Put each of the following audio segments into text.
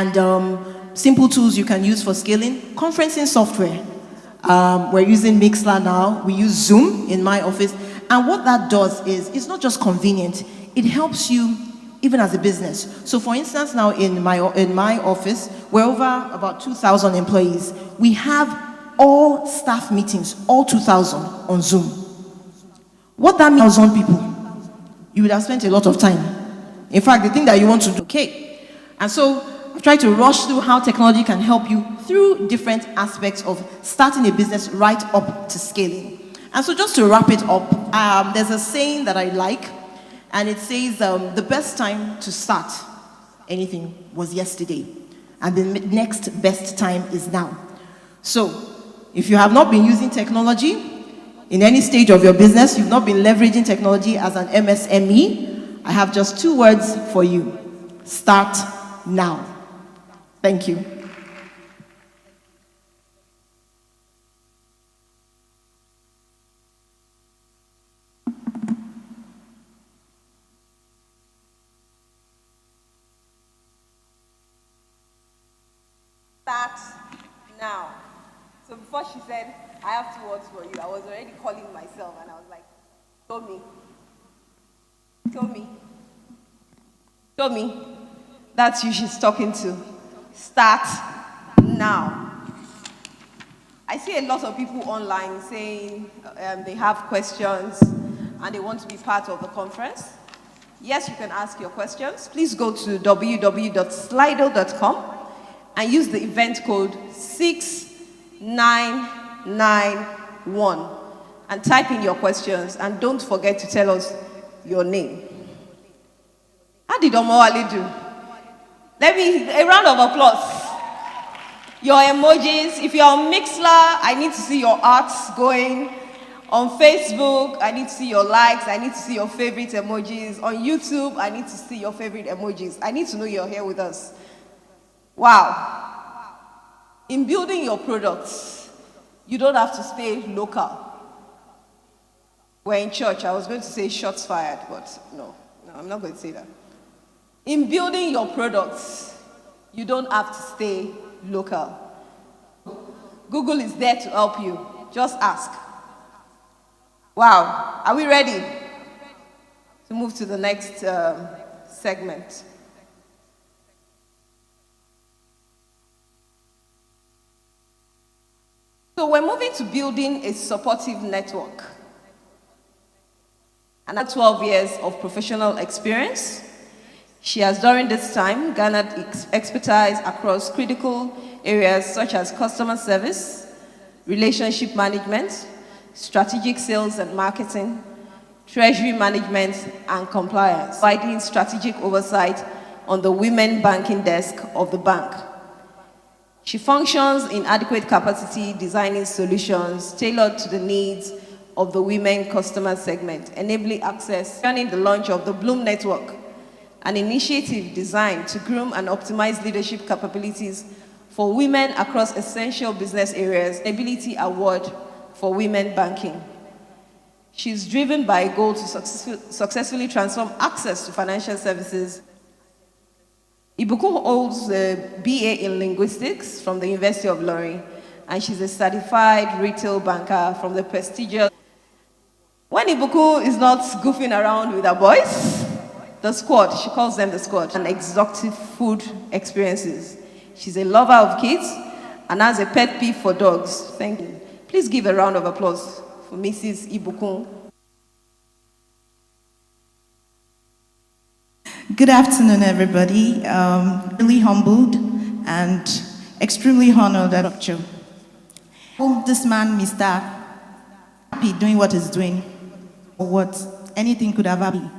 And simple tools you can use for scaling. Conferencing software. We're using Mixler now. We use Zoom in my office. And what that does is, it's not just convenient, it helps you even as a business. So for instance, now in my office, we're over about 2,000 employees. We have all staff meetings, all 2,000 on Zoom. What that means, 1,000 people, you would have spent a lot of time. In fact, the thing that you want to do, okay. And so I've tried to rush through how technology can help you through different aspects of starting a business right up to scaling. And so just to wrap it up, there's a saying that I like, and it says, the best time to start anything was yesterday, and the next best time is now. So, if you have not been using technology in any stage of your business, you've not been leveraging technology as an MSME, I have just 2 words for you. Start now. Thank you. Start now. So before she said, I have 2 words for you, I was already calling myself and I was like, Tommy. That's you she's talking to. Start now. I see a lot of people online saying they have questions and they want to be part of the conference. Yes, you can ask your questions. Please go to www.slido.com and use the event code 6991 and type in your questions, and don't forget to tell us your name. How did Omowale do? A round of applause. Your emojis. If you're on Mixler, I need to see your arts going. On Facebook, I need to see your likes. I need to see your favorite emojis. On YouTube, I need to see your favorite emojis. I need to know you're here with us. Wow. In building your products, you don't have to stay local. We're in church. I was going to say shots fired, but no, I'm not going to say that. In building your products, you don't have to stay local. Google is there to help you. Just ask. Wow. Are we ready to move to the next segment? So we're moving to building a supportive network. And that's 12 years of professional experience. She has, during this time, garnered expertise across critical areas such as customer service, relationship management, strategic sales and marketing, treasury management, and compliance, providing strategic oversight on the women banking desk of the bank. She functions in adequate capacity, designing solutions tailored to the needs of the women customer segment, enabling access, planning the launch of the Bloom Network, an initiative designed to groom and optimize leadership capabilities for women across essential business areas, Ability Award for Women Banking. She's driven by a goal to successfully transform access to financial services. Ibuku holds a BA in Linguistics from the University of Lorraine, and she's a certified retail banker from the prestigious. When Ibuku is not goofing around with her boys, the squad, she calls them the squad, and exotic food experiences. She's a lover of kids and has a pet peeve for dogs. Thank you. Please give a round of applause for Mrs. Ibuku. Good afternoon, everybody. Really humbled and extremely honored that you. This man, Mr. Happy, doing what he's doing, or what anything could have happened.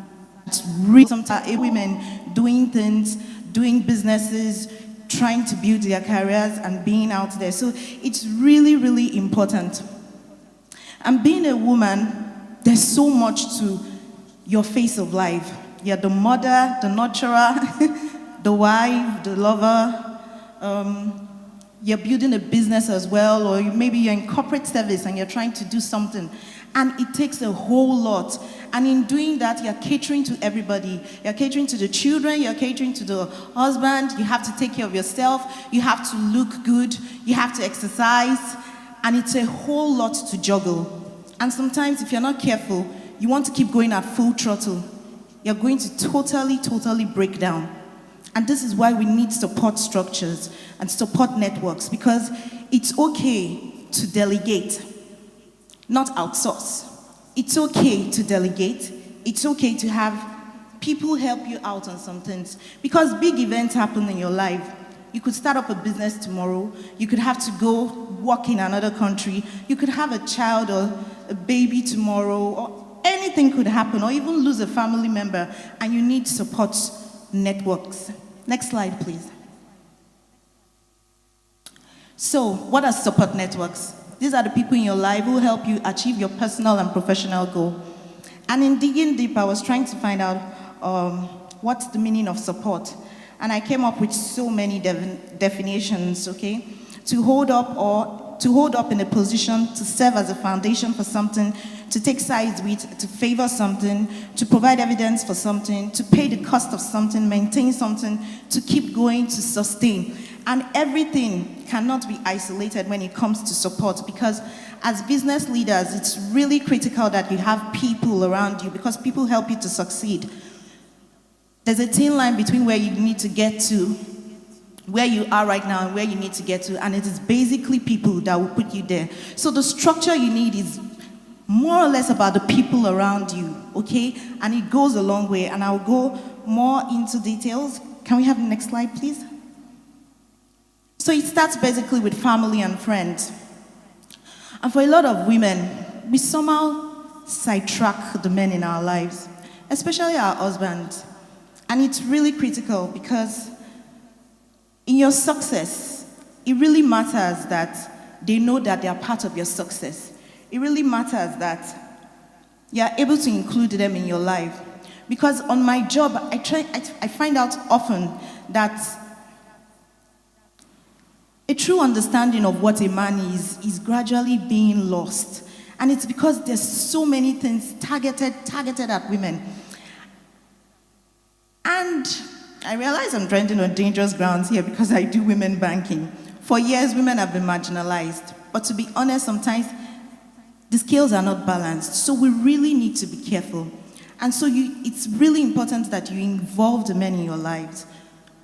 It's really sometimes women doing things, doing businesses, trying to build their careers and being out there. So it's really, really important. And being a woman, there's so much to your phase of life. You're the mother, the nurturer, the wife, the lover. You're building a business as well, or maybe you're in corporate service and you're trying to do something. And it takes a whole lot. And in doing that, you're catering to everybody. You're catering to the children, you're catering to the husband, you have to take care of yourself, you have to look good, you have to exercise, and it's a whole lot to juggle. And sometimes if you're not careful, you want to keep going at full throttle. You're going to totally break down. And this is why we need support structures and support networks, because it's okay to delegate, not outsource. It's okay to delegate. It's okay to have people help you out on some things, because big events happen in your life. You could start up a business tomorrow. You could have to go work in another country. You could have a child or a baby tomorrow, or anything could happen, or even lose a family member, and you need support networks. Next slide, please. So, what are support networks? These are the people in your life who help you achieve your personal and professional goal. And in digging deep, I was trying to find out what's the meaning of support. And I came up with so many definitions, okay? To hold up in a position, to serve as a foundation for something, to take sides with, to favor something, to provide evidence for something, to pay the cost of something, maintain something, to keep going, to sustain. And everything cannot be isolated when it comes to support, because as business leaders, it's really critical that you have people around you, because people help you to succeed. There's a thin line between where you need to get to, where you are right now, and where you need to get to, and it is basically people that will put you there. So the structure you need is more or less about the people around you, okay? And it goes a long way, and I'll go more into details. Can we have the next slide, please? So it starts basically with family and friends. And for a lot of women, we somehow sidetrack the men in our lives, especially our husbands. And it's really critical, because in your success, it really matters that they know that they are part of your success. It really matters that you are able to include them in your life. Because on my job, I find out often that a true understanding of what a man is gradually being lost. And it's because there's so many things targeted at women. And I realize I'm treading on dangerous grounds here, because I do women banking. For years, women have been marginalized. But to be honest, sometimes the scales are not balanced. So we really need to be careful. And so it's really important that you involve the men in your lives.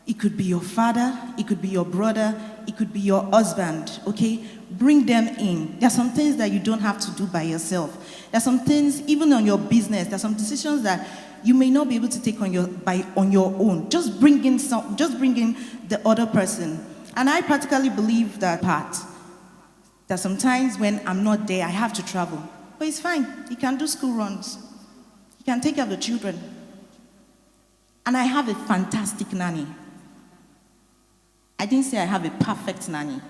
It could be your father, it could be your brother, it could be your husband, okay? Bring them in. There are some things that you don't have to do by yourself. There are some things, even on your business, there are some decisions that you may not be able to take on your own. Just bring in the other person. And I practically believe that sometimes when I'm not there, I have to travel. But it's fine. You can do school runs. You can take care of the children. And I have a fantastic nanny. I didn't say I have a perfect nanny.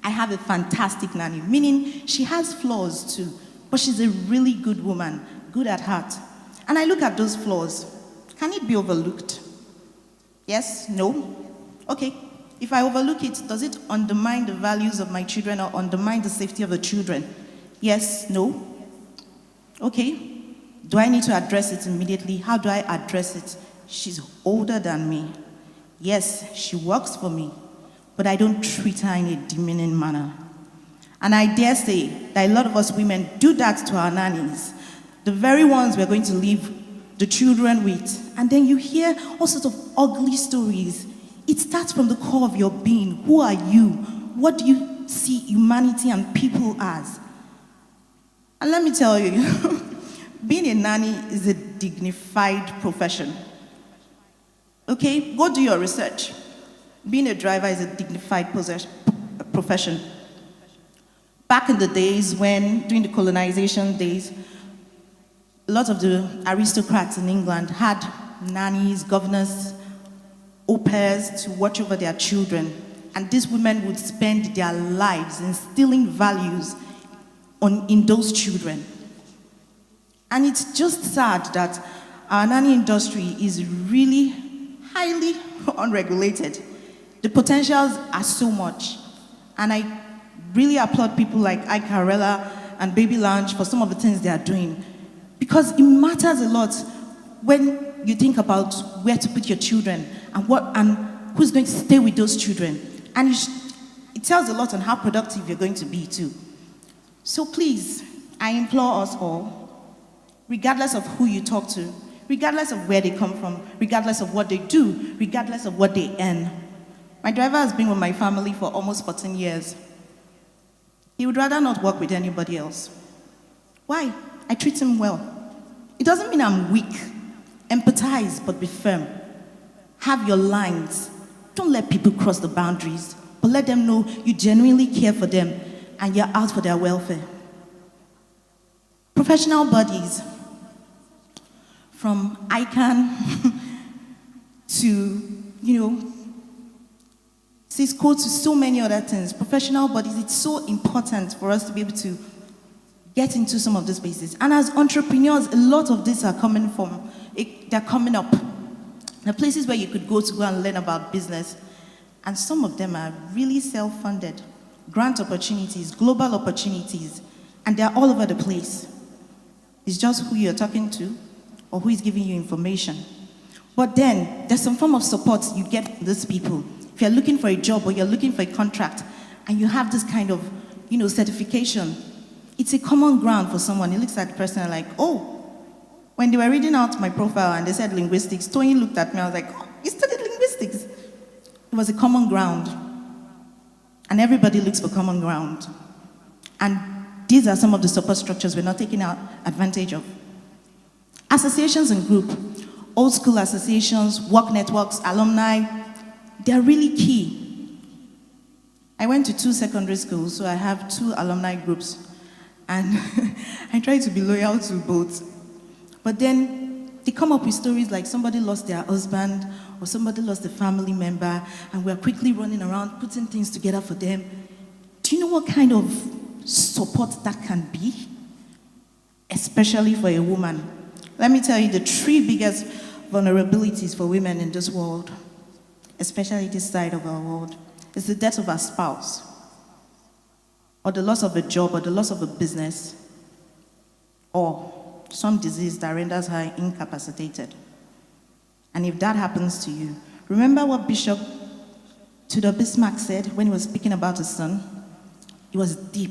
I have a fantastic nanny, meaning she has flaws too, but she's a really good woman, good at heart. And I look at those flaws. Can it be overlooked? Yes? No? Okay. If I overlook it, does it undermine the values of my children or undermine the safety of the children? Yes? No? Okay. Do I need to address it immediately? How do I address it? She's older than me. Yes, she works for me, but I don't treat her in a demeaning manner. And I dare say that a lot of us women do that to our nannies, the very ones we're going to leave the children with. And then you hear all sorts of ugly stories. It starts from the core of your being. Who are you? What do you see humanity and people as? And let me tell you, being a nanny is a dignified profession. Okay, go do your research. Being a driver is a dignified profession. Back in the days during the colonization days, a lot of the aristocrats in England had nannies, governors, au pairs to watch over their children. And these women would spend their lives instilling values in those children. And it's just sad that our nanny industry is really highly unregulated. The potentials are so much. And I really applaud people like Ike Carella and baby lounge for some of the things they are doing. Because it matters a lot when you think about where to put your children and who's going to stay with those children. And it tells a lot on how productive you're going to be too. So please, I implore us all, regardless of who you talk to, regardless of where they come from, regardless of what they do, regardless of what they earn. My driver has been with my family for almost 14 years. He would rather not work with anybody else. Why? I treat him well. It doesn't mean I'm weak. Empathize, but be firm. Have your lines. Don't let people cross the boundaries, but let them know you genuinely care for them and you're out for their welfare. Professional bodies, from ICANN to, Cisco to so many other things. Professional bodies, it's so important for us to be able to get into some of these spaces. And as entrepreneurs, a lot of these are coming they're coming up. The places where you could go and learn about business. And some of them are really self-funded. Grant opportunities, global opportunities, and they're all over the place. It's just who you're talking to or who is giving you information. But then, there's some form of support you get from these people. If you're looking for a job or you're looking for a contract, and you have this kind of, certification, it's a common ground for someone. He looks at the person and like, oh, when they were reading out my profile and they said linguistics, Tony looked at me, I was like, oh, you studied linguistics. It was a common ground. And everybody looks for common ground. And these are some of the support structures we're not taking advantage of. Associations and group, old school associations, work networks, alumni, they're really key. I went to 2 secondary schools, so I have 2 alumni groups. And I try to be loyal to both. But then they come up with stories like somebody lost their husband or somebody lost a family member, and we're quickly running around putting things together for them. Do you know what kind of support that can be? Especially for a woman. Let me tell you the 3 biggest vulnerabilities for women in this world, especially this side of our world, is the death of our spouse, or the loss of a job, or the loss of a business, or some disease that renders her incapacitated. And if that happens to you, remember what Bishop Tudor Bismarck said when he was speaking about his son? It was deep.